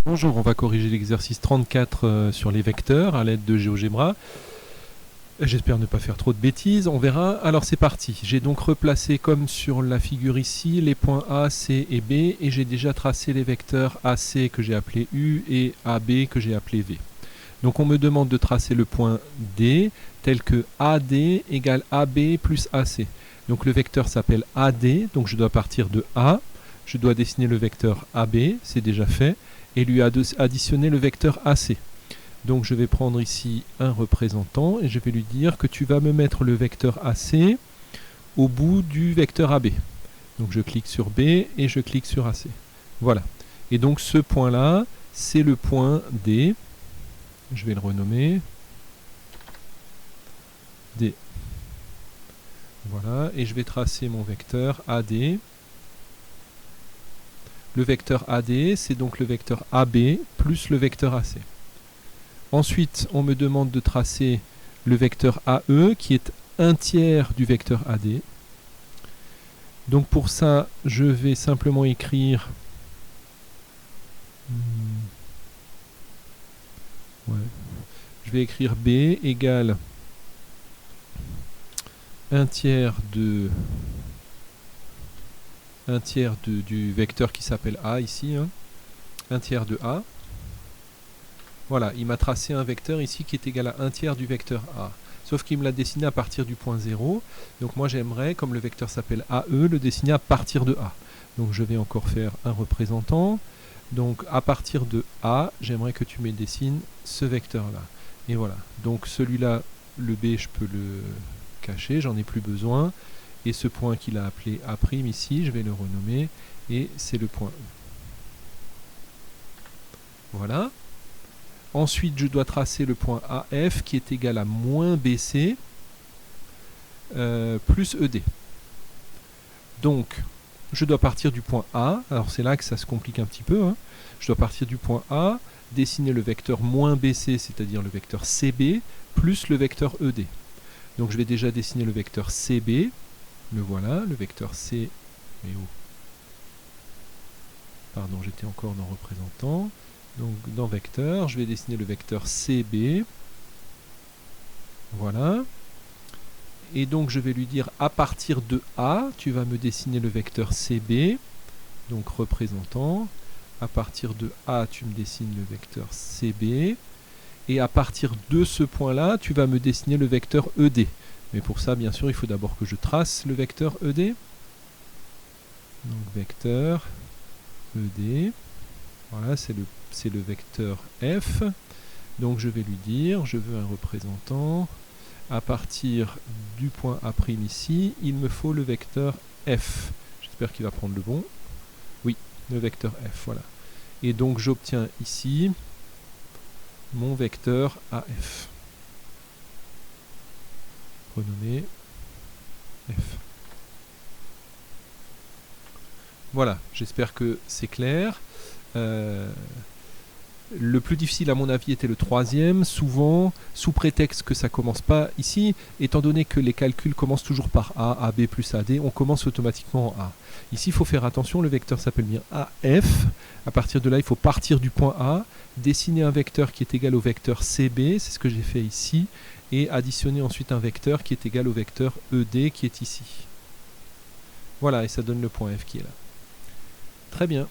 Bonjour, on va corriger l'exercice 34 sur les vecteurs à l'aide de GeoGebra. J'espère ne pas faire trop de bêtises, on verra. Alors c'est parti, j'ai donc replacé comme sur la figure ici les points A, C et B et j'ai déjà tracé les vecteurs AC que j'ai appelé U et AB que j'ai appelé V. Donc on me demande de tracer le point D tel que AD égale AB plus AC. Donc le vecteur s'appelle AD, donc je dois partir de A, je dois dessiner le vecteur AB, c'est déjà fait, et lui additionner le vecteur AC. Donc je vais prendre ici un représentant et je vais lui dire que tu vas me mettre le vecteur AC au bout du vecteur AB. Donc je clique sur B et je clique sur AC. Voilà. Et donc ce point-là, c'est le point D. Je vais le renommer D. Voilà. Et je vais tracer mon vecteur AD. Le vecteur AD, c'est donc le vecteur AB plus le vecteur AC. Ensuite, on me demande de tracer le vecteur AE qui est un tiers du vecteur AD. Donc pour ça, je vais simplement écrire je vais écrire B égale un tiers du vecteur qui s'appelle A ici, hein, un tiers de A. Voilà, il m'a tracé un vecteur ici qui est égal à un tiers du vecteur A. Sauf qu'il me l'a dessiné à partir du point 0. Donc moi j'aimerais, comme le vecteur s'appelle AE, le dessiner à partir de A. Donc je vais encore faire un représentant. Donc à partir de A, j'aimerais que tu me dessines ce vecteur-là. Et voilà. Donc celui-là, le B, je peux le cacher, j'en ai plus besoin. Et ce point qu'il a appelé A' ici, je vais le renommer. Et c'est le point E. Voilà. Ensuite, je dois tracer le point AF qui est égal à moins BC plus ED. Donc, je dois partir du point A. Alors, c'est là que ça se complique un petit peu, hein. Je dois partir du point A, dessiner le vecteur moins BC, c'est-à-dire le vecteur CB, plus le vecteur ED. Donc, je vais déjà dessiner le vecteur CB. Le voilà, le vecteur C. Mais où? Pardon, j'étais encore dans représentant. Donc dans vecteur, je vais dessiner le vecteur CB. Voilà. Et donc je vais lui dire à partir de A, tu vas me dessiner le vecteur CB. Donc représentant. À partir de A, tu me dessines le vecteur CB. Et à partir de ce point-là, tu vas me dessiner le vecteur ED. Mais pour ça, bien sûr, il faut d'abord que je trace le vecteur ED. Donc vecteur ED. Voilà, c'est le vecteur F. Donc je vais lui dire, je veux un représentant. À partir du point A' ici, il me faut le vecteur F. J'espère qu'il va prendre le bon. Oui, le vecteur F, voilà. Et donc j'obtiens ici mon vecteur AF. Renommé F. Voilà, j'espère que c'est clair. Le plus difficile à mon avis était le troisième, souvent sous prétexte que ça commence pas ici, étant donné que les calculs commencent toujours par A, AB plus AD, on commence automatiquement en A. Ici il faut faire attention, le vecteur s'appelle bien AF, à partir de là il faut partir du point A, dessiner un vecteur qui est égal au vecteur CB, c'est ce que j'ai fait ici, et additionner ensuite un vecteur qui est égal au vecteur ED qui est ici. Voilà, et ça donne le point F qui est là. Très bien.